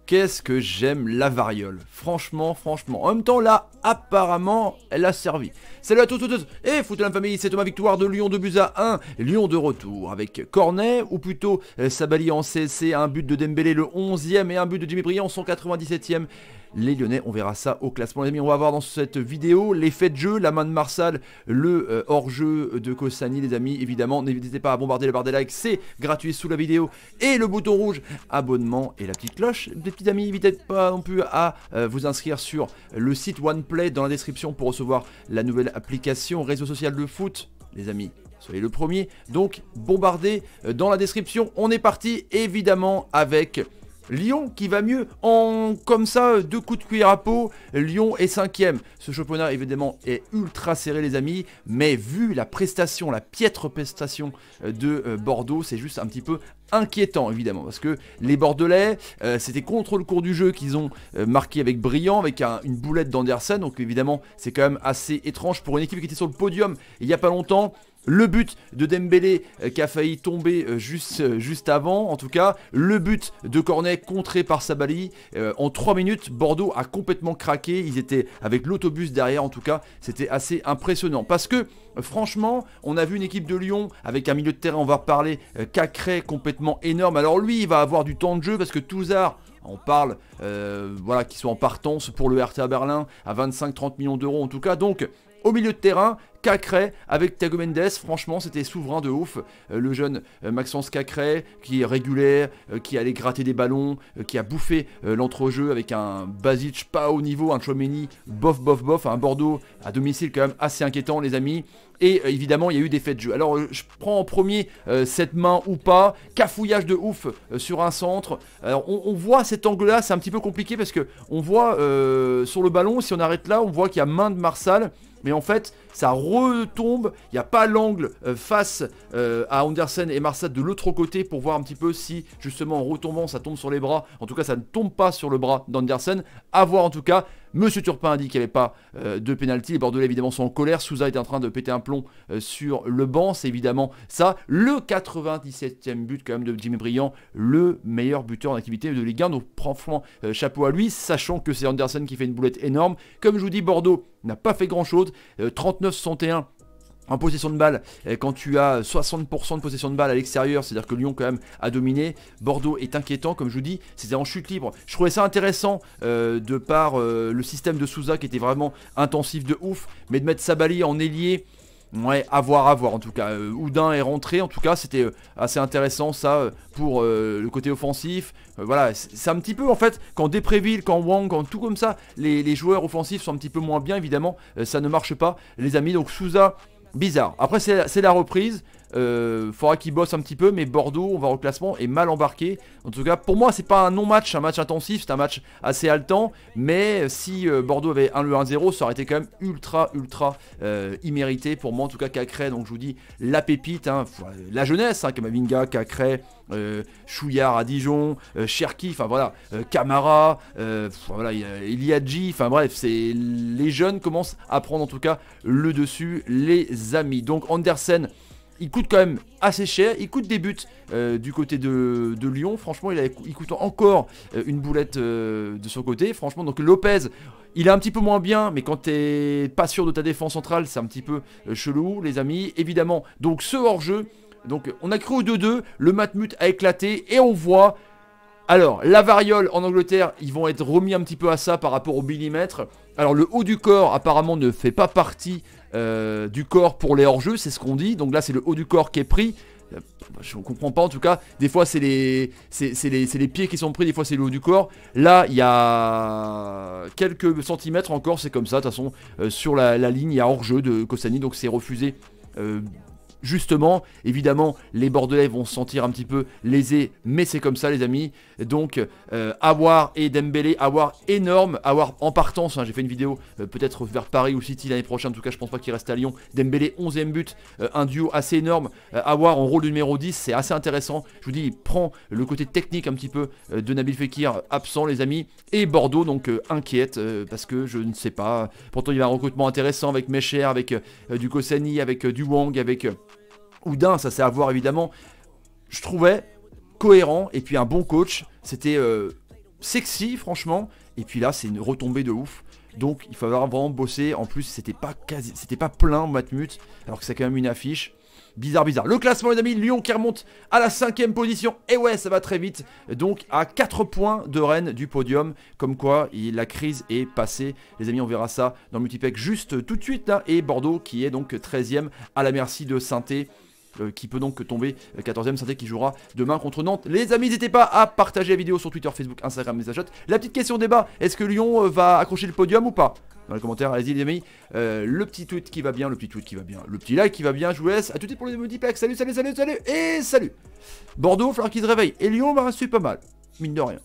qu'est-ce que j'aime la variole. Franchement. En même temps, là, apparemment, elle a servi. Salut à tous. Et foutez la famille, c'est Thomas, victoire de Lyon 2-1. Lyon de retour avec Cornet, ou plutôt Sabaly en CSC, un but de Dembélé le 11e et un but de Jimmy Briand 197e. Les Lyonnais, on verra ça au classement les amis. On va voir dans cette vidéo l'effet de jeu, la main de Marsal, le hors-jeu de Koscielny les amis. Évidemment, n'hésitez pas à bombarder la barre des likes, c'est gratuit sous la vidéo. Et le bouton rouge, abonnement et la petite cloche. Les petits amis, n'hésitez pas non plus à vous inscrire sur le site OnePlay dans la description pour recevoir la nouvelle application réseau social de foot. Les amis, soyez le premier. Donc, bombardez dans la description. On est parti évidemment avec Lyon qui va mieux en comme ça, 2 coups de cuillère à peau. Lyon est 5e. Ce championnat évidemment est ultra serré les amis, mais vu la prestation, la piètre prestation de Bordeaux, c'est juste un petit peu inquiétant évidemment, parce que les Bordelais, c'était contre le cours du jeu qu'ils ont marqué avec Briand, avec une boulette d'Andersen, donc évidemment c'est quand même assez étrange pour une équipe qui était sur le podium il n'y a pas longtemps. Le but de Dembélé qui a failli tomber juste avant, en tout cas. Le but de Cornet contré par Sabaly. En 3 minutes, Bordeaux a complètement craqué. Ils étaient avec l'autobus derrière, en tout cas. C'était assez impressionnant. Parce que, franchement, on a vu une équipe de Lyon avec un milieu de terrain, on va reparler, Cacré complètement énorme. Alors lui, il va avoir du temps de jeu parce que Touzard, on parle, voilà, qui sont en partance pour le RTA Berlin à 25-30 millions d'euros en tout cas. Donc, au milieu de terrain, Cacré avec Thiago Mendes, franchement c'était souverain de ouf. Le jeune Maxence Cacré qui est régulier, qui allait gratter des ballons, qui a bouffé l'entrejeu avec un Basic pas au niveau, un Tchouaméni bof, un Bordeaux à domicile quand même assez inquiétant les amis. Et évidemment il y a eu des faits de jeu. Alors je prends en premier cette main ou pas, cafouillage de ouf sur un centre. Alors on voit cet angle là, c'est un petit peu compliqué parce que on voit sur le ballon, si on arrête là, on voit qu'il y a main de Marsal. Mais en fait, ça retombe, il n'y a pas l'angle face à Andersen et Marsal de l'autre côté pour voir un petit peu si, justement, en retombant, ça tombe sur les bras. En tout cas, ça ne tombe pas sur le bras d'Andersen. À voir, en tout cas. Monsieur Turpin a dit qu'il n'y avait pas de pénalty. Les Bordelais, évidemment, sont en colère. Souza était en train de péter un plomb sur le banc. C'est évidemment ça. Le 97e but, quand même, de Jimmy Briand. Le meilleur buteur en activité de Ligue 1. Donc, franchement, chapeau à lui. Sachant que c'est Andersen qui fait une boulette énorme. Comme je vous dis, Bordeaux n'a pas fait grand-chose. 39-61. En possession de balle, quand tu as 60% de possession de balle à l'extérieur, c'est-à-dire que Lyon quand même a dominé. Bordeaux est inquiétant, comme je vous dis, c'était en chute libre. Je trouvais ça intéressant de par le système de Souza qui était vraiment intensif de ouf, mais de mettre Sabaly en ailier, ouais, à voir en tout cas. Oudin est rentré, en tout cas c'était assez intéressant ça pour le côté offensif. Voilà, c'est un petit peu en fait, quand Depréville, quand Wang, quand tout comme ça, les joueurs offensifs sont un petit peu moins bien évidemment, ça ne marche pas les amis, donc Souza, bizarre. Après c'est la reprise, faudra qu'il bosse un petit peu, mais Bordeaux, on va au classement, est mal embarqué. En tout cas, pour moi, c'est pas un non-match, un match intensif, c'est un match assez haletant. Mais si Bordeaux avait le 1-0, ça aurait été quand même ultra immérité pour moi. En tout cas, Cacré, donc je vous dis, la pépite, hein, la jeunesse, hein, Kamavinga, Cacré, Chouillard à Dijon, Cherki, enfin voilà, Camara, voilà, Iliadji, enfin bref, c'est les jeunes commencent à prendre en tout cas le dessus, les amis. Donc Andersen, il coûte quand même assez cher, il coûte des buts du côté de Lyon, franchement il coûte encore une boulette de son côté, franchement. Donc Lopez, il est un petit peu moins bien, mais quand t'es pas sûr de ta défense centrale, c'est un petit peu chelou les amis, évidemment. Donc ce hors-jeu, donc on a cru au 2-2, le Matmut a éclaté et on voit... Alors, la variole en Angleterre, ils vont être remis un petit peu à ça par rapport au millimètre. Alors, le haut du corps, apparemment, ne fait pas partie du corps pour les hors-jeux, c'est ce qu'on dit. Donc là, c'est le haut du corps qui est pris. Je ne comprends pas, en tout cas. Des fois, c'est les pieds qui sont pris, des fois, c'est le haut du corps. Là, il y a quelques centimètres encore, c'est comme ça. De toute façon, sur la ligne, il y a hors-jeu de Koscielny, donc c'est refusé. Justement, évidemment, les Bordelais vont se sentir un petit peu lésés, mais c'est comme ça les amis. Donc, Aouar et Dembélé, Aouar énorme, Aouar en partance, hein, j'ai fait une vidéo peut-être vers Paris ou City l'année prochaine, en tout cas je pense pas qu'il reste à Lyon. Dembélé 11e but, un duo assez énorme, Aouar en rôle de numéro 10, c'est assez intéressant. Je vous dis, il prend le côté technique un petit peu de Nabil Fekir, absent les amis. Et Bordeaux donc inquiète, parce que je ne sais pas, pourtant il y a un recrutement intéressant avec Mecher, avec du Koscielny, avec du Wang, avec... Oudin, ça c'est à voir évidemment. Je trouvais cohérent et puis un bon coach. C'était sexy franchement. Et puis là c'est une retombée de ouf. Donc il va falloir vraiment bosser. En plus c'était pas plein Matmut, alors que c'est quand même une affiche. Bizarre. Le classement les amis, Lyon qui remonte à la 5ème position. Et ouais, ça va très vite. Donc à 4 points de Rennes du podium. Comme quoi la crise est passée. Les amis, on verra ça dans le multipack juste tout de suite là. Et Bordeaux qui est donc 13ème à la merci de Saint-Étienne. Qui peut donc tomber 14ème, Saint-Étienne qui jouera demain contre Nantes. Les amis, n'hésitez pas à partager la vidéo sur Twitter, Facebook, Instagram, MessageChat. La petite question débat, est-ce que Lyon va accrocher le podium ou pas? Dans les commentaires, allez-y les amis. Le petit tweet qui va bien, le petit like qui va bien, je vous laisse. A tout de suite pour les multipacks. Salut et salut. Bordeaux, il va falloir qu'il se réveille. Et Lyon va rester pas mal, mine de rien.